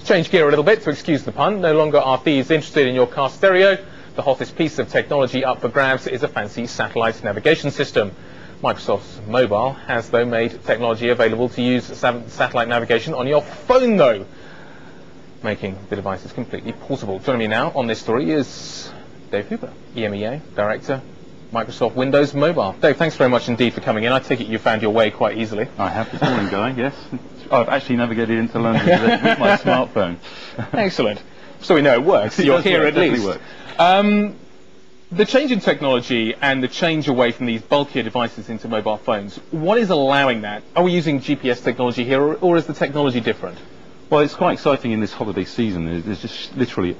Change gear a little bit, to excuse the pun. No longer are thieves interested in your car stereo. The hottest piece of technology up for grabs is a fancy satellite navigation system. Microsoft's Mobile has, though, made technology available to use satellite navigation on your phone, though, making the devices completely portable. Joining me now on this story is Dave Hooper, EMEA Director, Microsoft Windows Mobile. Dave, thanks very much indeed for coming in. I take it you found your way quite easily. I have this morning, Guy, yes. I've actually navigated into London with my smartphone. Excellent. So we know it works. You're here at least. Works. The change in technology and the change away from these bulkier devices into mobile phones, what is allowing that? Are we using GPS technology here, or is the technology different? Well, it's quite exciting in this holiday season. There's just literally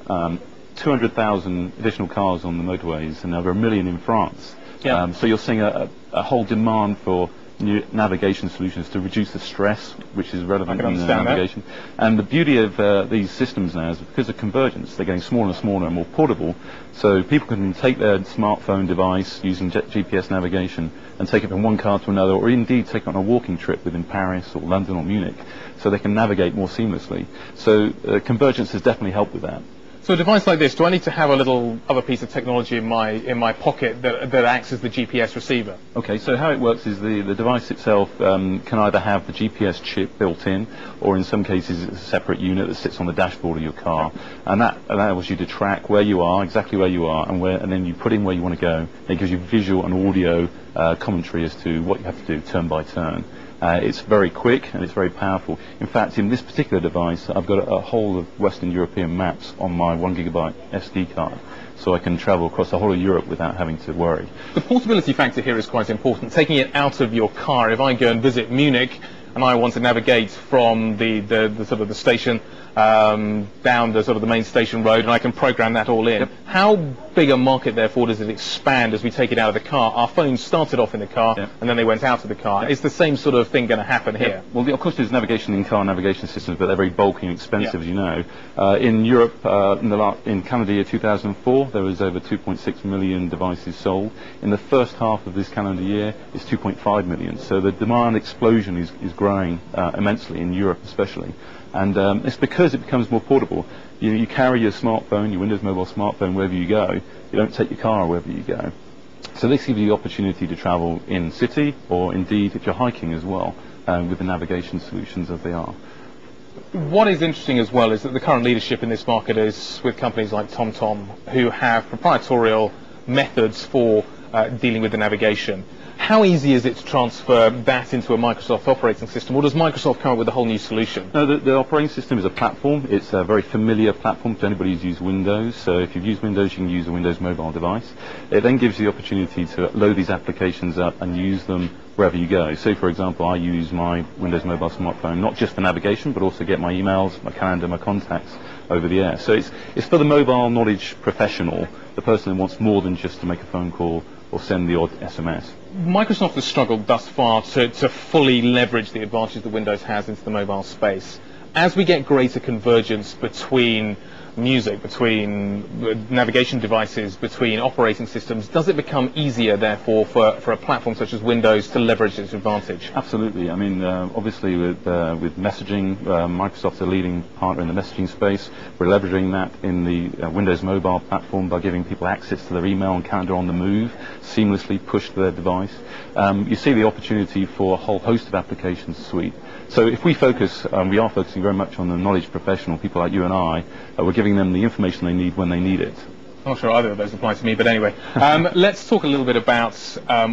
200,000 additional cars on the motorways and over 1 million in France. Yeah. So you're seeing a whole demand for new navigation solutions to reduce the stress, which is relevant in navigation. And the beauty of these systems now is because of convergence, they're getting smaller and smaller and more portable. So people can take their smartphone device using GPS navigation and take it from one car to another, or indeed take it on a walking trip within Paris or London or Munich, so they can navigate more seamlessly. So convergence has definitely helped with that. So a device like this, do I need to have a little other piece of technology in my pocket that acts as the GPS receiver? Okay, so how it works is the device itself can either have the GPS chip built in, or in some cases it's a separate unit that sits on the dashboard of your car, and that allows you to track where you are, exactly where you are, and then you put in where you want to go. It gives you visual and audio commentary as to what you have to do turn by turn. It's very quick and it's very powerful. In fact, in this particular device, I've got a whole of Western European maps on my 1 GB SD card, so I can travel across the whole of Europe without having to worry. The portability factor here is quite important. Taking it out of your car, if I go and visit Munich and I want to navigate from the sort of the station down the sort of the main station road, and I can program that all in. Yep. How big a market, therefore, does it expand as we take it out of the car? Our phones started off in the car, yep, and then they went out of the car. Yep. Is the same sort of thing going to happen here? Yep. Well, of course, there's navigation in-car navigation systems, but they're very bulky and expensive, yep, as you know. In Europe, in calendar year 2004, there was over 2.6 million devices sold. In the first half of this calendar year, it's 2.5 million. So the demand explosion is growing immensely in Europe, especially. And it's because it becomes more portable. You carry your smartphone, your Windows Mobile smartphone, wherever you go. You don't take your car wherever you go. So this gives you the opportunity to travel in city, or indeed if you're hiking as well, with the navigation solutions as they are. What is interesting as well is that the current leadership in this market is with companies like TomTom, who have proprietorial methods for dealing with the navigation. How easy is it to transfer that into a Microsoft operating system, or does Microsoft come up with a whole new solution? No, the operating system is a platform. It's a very familiar platform to anybody who's used Windows. So if you've used Windows, you can use a Windows Mobile device. It then gives you the opportunity to load these applications up and use them wherever you go. So, for example, I use my Windows Mobile smartphone not just for navigation, but also get my emails, my calendar, my contacts over the air. So it's for the mobile knowledge professional, the person who wants more than just to make a phone call or send the odd SMS. Microsoft has struggled thus far to fully leverage the advantage that Windows has into the mobile space. As we get greater convergence between music, between navigation devices, between operating systems, does it become easier, therefore, for a platform such as Windows to leverage its advantage? Absolutely. I mean, obviously with messaging, Microsoft's a leading partner in the messaging space. We're leveraging that in the Windows Mobile platform by giving people access to their email and calendar on the move, seamlessly pushed to their device. You see the opportunity for a whole host of applications suite. So if we focus, we are focusing very much on the knowledge professional, people like you and I. We're giving them the information they need when they need it. I'm not sure either of those apply to me, but anyway. Let's talk a little bit about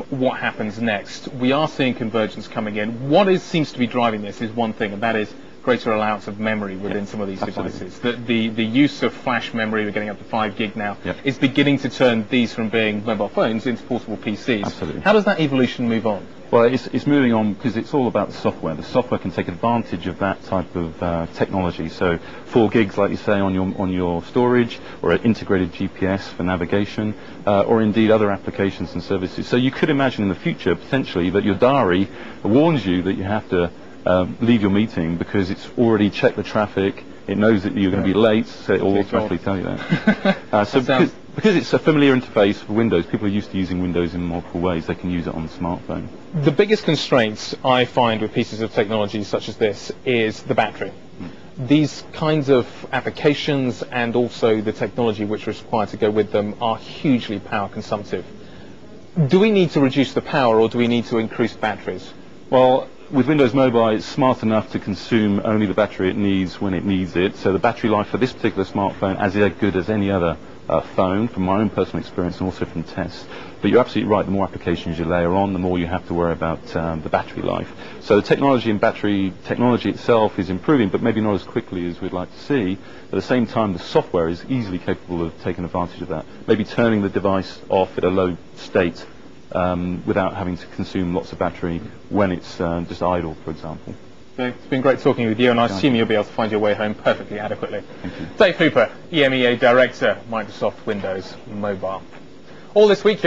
what happens next. We are seeing convergence coming in. What seems to be driving this is one thing, and that is greater allowance of memory within some of these devices. The use of flash memory, we're getting up to 5 gig now, is beginning to turn these from being mobile phones into portable PCs. Absolutely. How does that evolution move on? Well, it's moving on because it's all about the software. The software can take advantage of that type of technology. So 4 gigs, like you say, on your storage, or an integrated GPS for navigation, or indeed other applications and services. So you could imagine in the future, potentially, that your diary warns you that you have to leave your meeting because it's already checked the traffic. It knows that you're going to be late, so it will automatically tell you that. Because it's a familiar interface for Windows, people are used to using Windows in multiple ways. They can use it on the smartphone. The biggest constraints I find with pieces of technology such as this is the battery. these kinds of applications and also the technology which is required to go with them are hugely power consumptive. Do we need to reduce the power, or do we need to increase batteries? Well, with Windows Mobile, it's smart enough to consume only the battery it needs when it needs it. So the battery life for this particular smartphone is as good as any other phone, from my own personal experience and also from tests. But you're absolutely right, the more applications you layer on, the more you have to worry about the battery life. So the technology and battery technology itself is improving, but maybe not as quickly as we'd like to see. At the same time, the software is easily capable of taking advantage of that. Maybe turning the device off at a low state without having to consume lots of battery when it's just idle, for example. It's been great talking with you, and I assume you'll be able to find your way home perfectly adequately. Thank you. Dave Hooper, EMEA Director, Microsoft Windows Mobile. All this week.